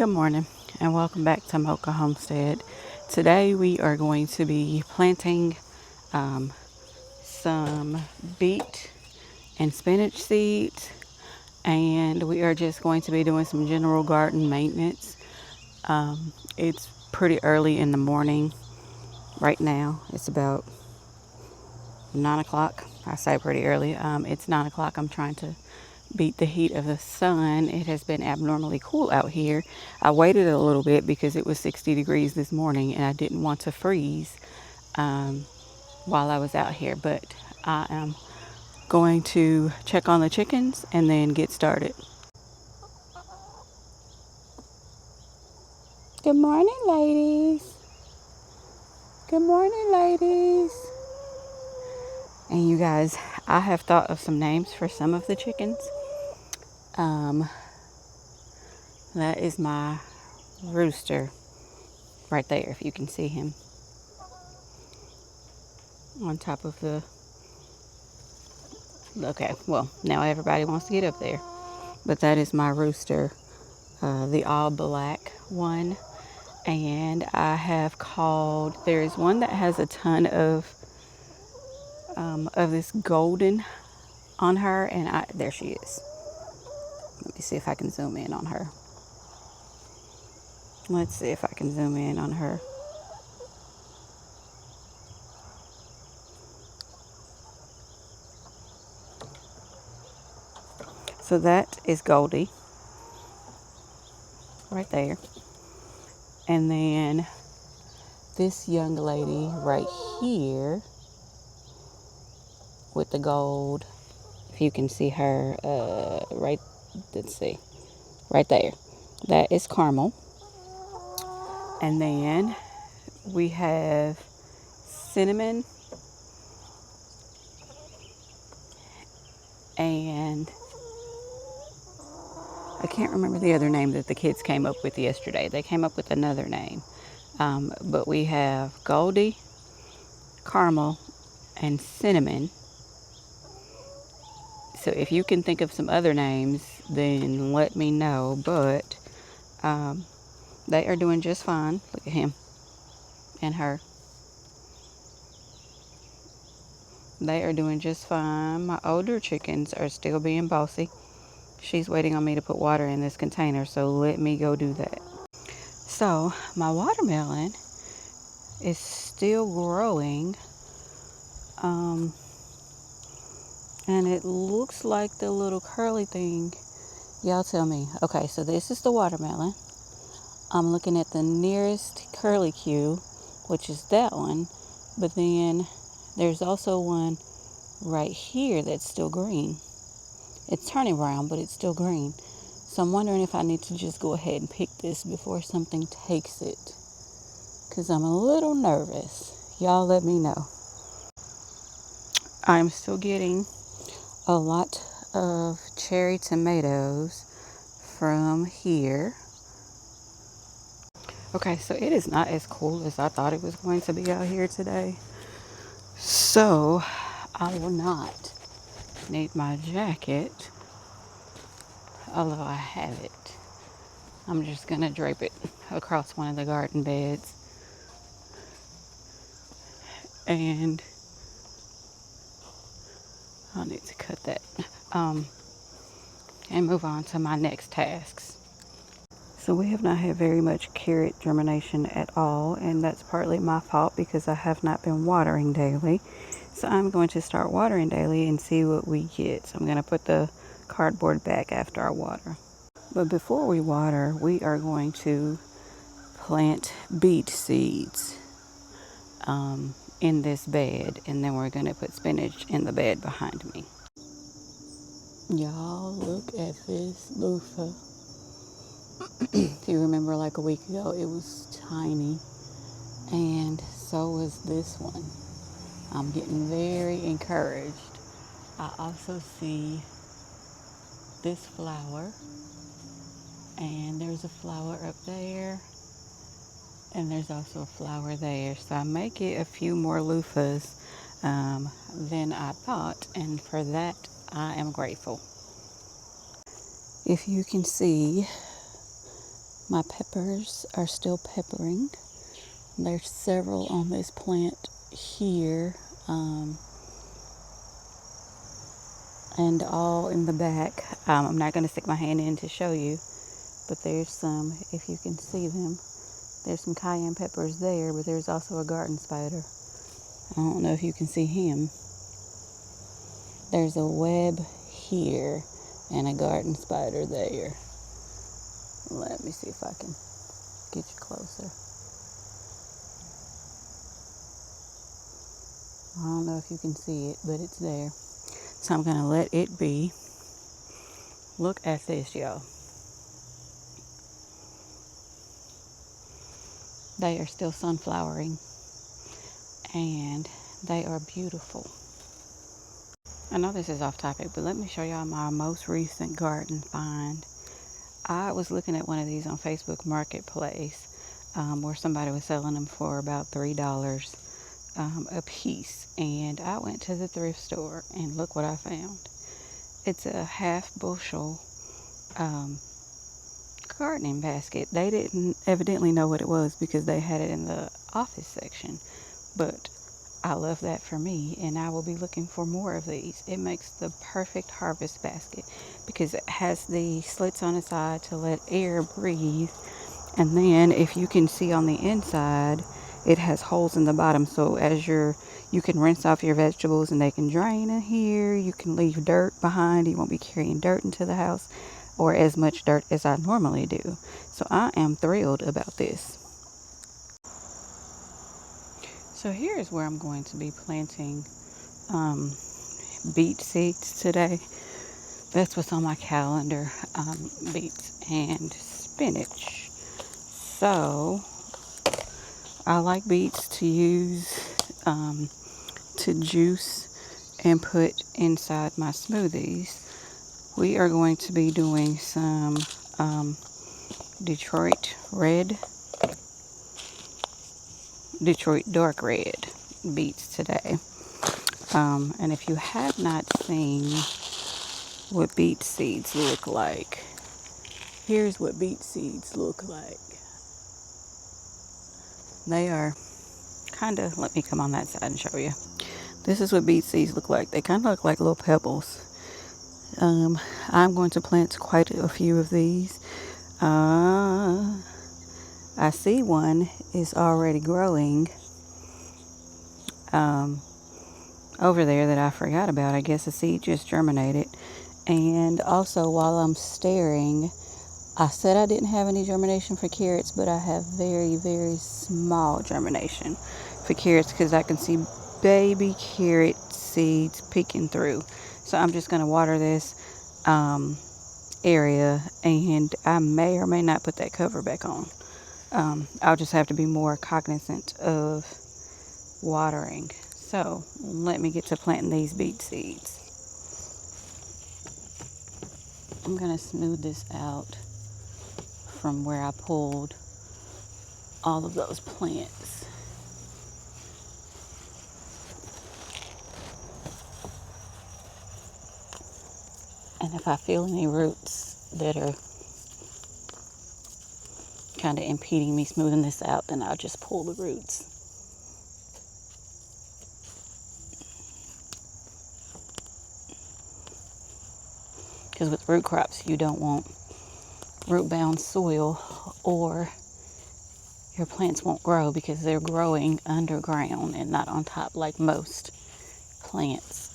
Good morning and welcome back to Mocha Homestead. Today we are going to be planting some beet and spinach seeds, and we are just going to be doing some general garden maintenance. It's pretty early in the morning right now. It's about 9 o'clock. I say pretty early. It's 9 o'clock. I'm trying to beat the heat of the sun. It has been abnormally cool out here. I waited a little bit because it was 60 degrees this morning and I didn't want to freeze while I was out here. But I am going to check on the chickens and then get started. Good morning, ladies. Good morning, ladies. And you guys, I have thought of some names for some of the chickens. That is my rooster right there, if you can see him on top of the... Okay, well, now everybody wants to get up there. But that is my rooster, the all black one. And I have called... There's one that has a ton of this golden on her, and there she is. Let me see if I can zoom in on her. Let's see if I can zoom in on her. So that is Goldie right there. And then this young lady right here with the gold, if you can see her, right there. That is Caramel. And then we have Cinnamon and I can't remember the other name that the kids came up with yesterday. They came up with another name. But we have Goldie, Caramel, and Cinnamon. So if you can think of some other names, then let me know. But they are doing just fine. Look at him and her. They are doing just fine. My older chickens are still being bossy. She's waiting on me to put water in this container, so let me go do that. So my watermelon is still growing. And it looks like the little curly thing. Y'all tell me. Okay, so this is the watermelon. I'm looking at the nearest curly Q, which is that one. But then there's also one right here that's still green. It's turning brown, but it's still green. So I'm wondering if I need to just go ahead and pick this before something takes it. Because I'm a little nervous. Y'all let me know. I'm still getting a lot of cherry tomatoes from here. Okay, so it is not as cool as I thought it was going to be out here today. So I will not need my jacket, although I have it. I'm just going to drape it across one of the garden beds. And I'll need to cut that. And move on to my next tasks. So we have not had very much carrot germination at all, and that's partly my fault because I have not been watering daily. So I'm going to start watering daily and see what we get. So I'm going to put the cardboard back after I water. But before we water, we are going to plant beet seeds in this bed, and then we're going to put spinach in the bed behind me. Y'all, look at this loofah. If you remember, like a week ago, it was tiny, and so was this one. I'm getting very encouraged. I also see this flower, and there's a flower up there, and there's also a flower there. So I may get a few more loofahs than I thought, and for that I am grateful. If you can see, My peppers are still peppering. There's several on this plant here, and all in the back. I'm not going to stick my hand in to show you, but there's some, if you can see them. There's some cayenne peppers there, but there's also a garden spider. I don't know if you can see him. There's a web here and a garden spider there. Let me see if I can get you closer. I don't know if you can see it, but it's there. So I'm going to let it be. Look at this, y'all. They are still sunflowering, and they are beautiful. I know this is off topic, but let me show y'all my most recent garden find. I was looking at one of these on Facebook Marketplace, where somebody was selling them for about $3 a piece. And I went to the thrift store, and look what I found. It's a half bushel gardening basket. They didn't evidently know what it was because they had it in the office section, but I love that for me, and I will be looking for more of these. It makes the perfect harvest basket because it has the slits on the side to let air breathe, and then if you can see on the inside, it has holes in the bottom, so you can rinse off your vegetables and they can drain in here. You can leave dirt behind. You won't be carrying dirt into the house, or as much dirt as I normally do. So I am thrilled about this. So here's where I'm going to be planting beet seeds today. That's what's on my calendar, beets and spinach. So I like beets to use to juice and put inside my smoothies. We are going to be doing some Detroit dark red beets today. And if you have not seen what beet seeds look like, here's what beet seeds look like. They are let me come on that side and show you. This is what beet seeds look like. They kind of look like little pebbles. I'm going to plant quite a few of these. I see one is already growing over there that I forgot about. I guess the seed just germinated. And also, while I'm staring, I said I didn't have any germination for carrots, but I have very, very small germination for carrots because I can see baby carrot seeds peeking through. So I'm just going to water this area, and I may or may not put that cover back on. I'll just have to be more cognizant of watering. So let me get to planting these beet seeds. I'm going to smooth this out from where I pulled all of those plants. And if I feel any roots that are kind of impeding me smoothing this out, then I'll just pull the roots. Because with root crops, you don't want root-bound soil, or your plants won't grow because they're growing underground and not on top like most plants.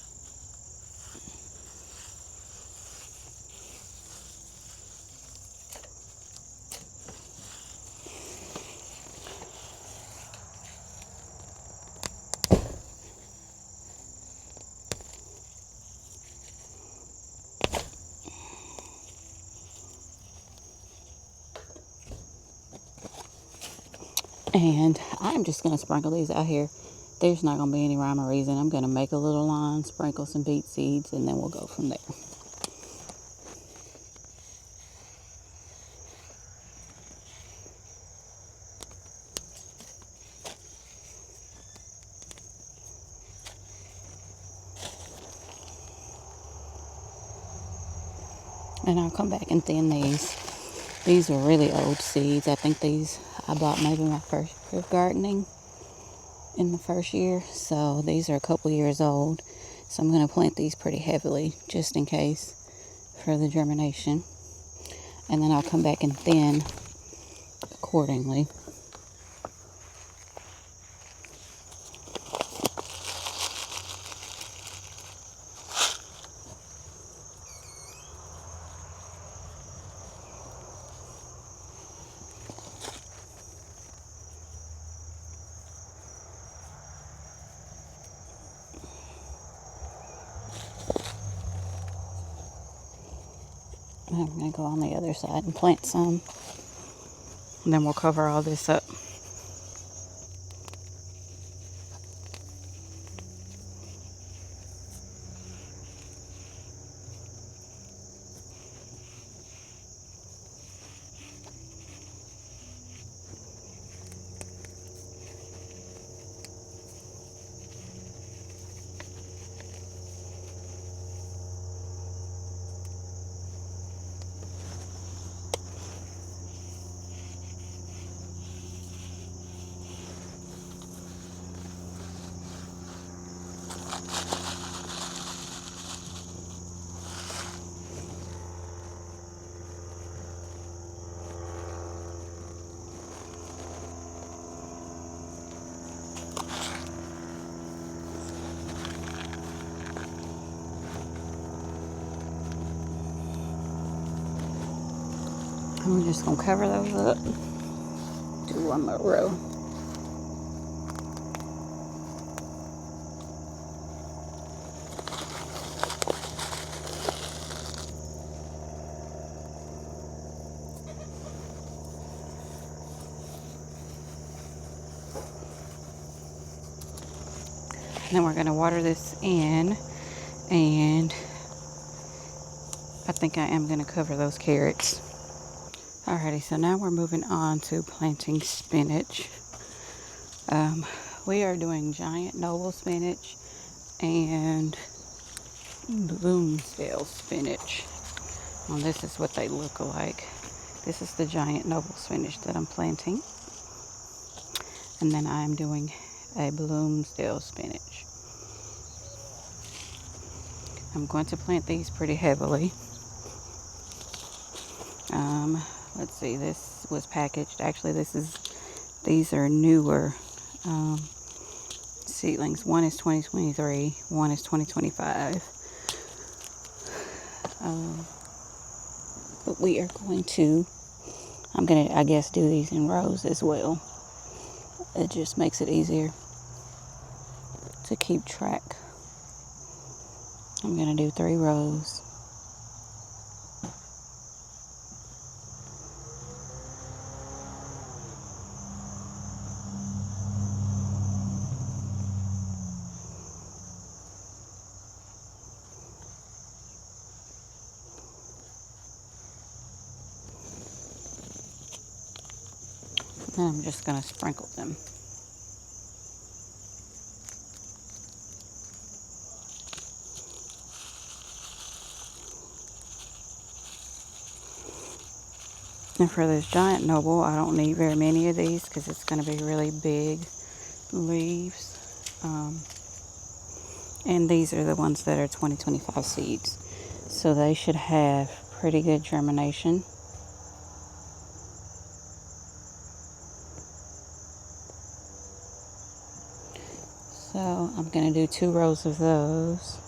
And I'm just going to sprinkle these out here. There's not going to be any rhyme or reason. I'm going to make a little line, sprinkle some beet seeds, and then we'll go from there. And I'll come back and thin these These are really old seeds. I think I bought maybe my first year of gardening in the first year. So these are a couple years old. So I'm going to plant these pretty heavily just in case for the germination. And then I'll come back and thin accordingly. I'm going to go on the other side and plant some. And then we'll cover all this up. I'm just going to cover those up. Do one more row. And then we're going to water this in. And I think I am going to cover those carrots. Alrighty, so now we're moving on to planting spinach. We are doing giant noble spinach and Bloomsdale spinach. Well, this is what they look like. This is the giant noble spinach that I'm planting. And then I'm doing a Bloomsdale spinach. I'm going to plant these pretty heavily. Let's see, this was packaged. Actually, these are newer seedlings. One is 2023, one is 2025. But we are I'm going to, I guess, do these in rows as well. It just makes it easier to keep track. I'm going to do 3 rows. And I'm just going to sprinkle them. And for this giant noble, I don't need very many of these because it's going to be really big leaves. And these are the ones that are 2025 seeds. So they should have pretty good germination. So I'm going to do 2 rows of those.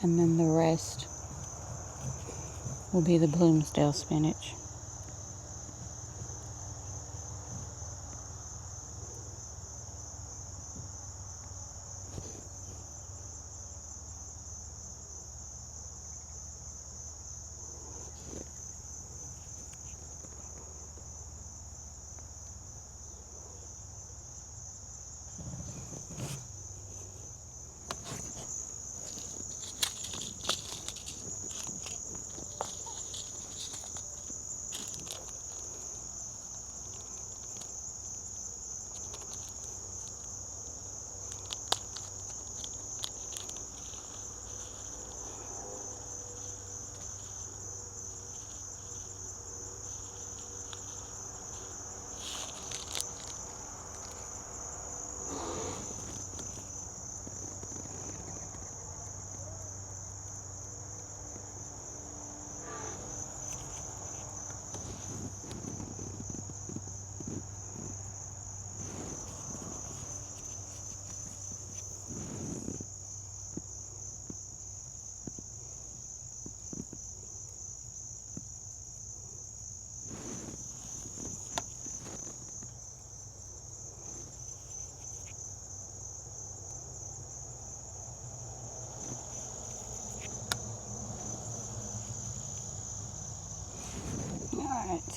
And then the rest will be the Bloomsdale spinach.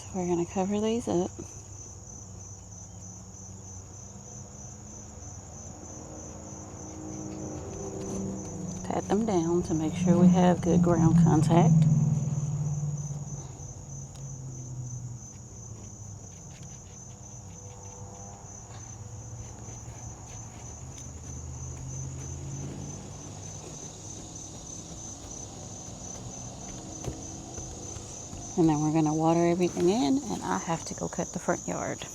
So we're going to cover these up. Pat them down to make sure we have good ground contact. And then we're going to water everything in, and I have to go cut the front yard.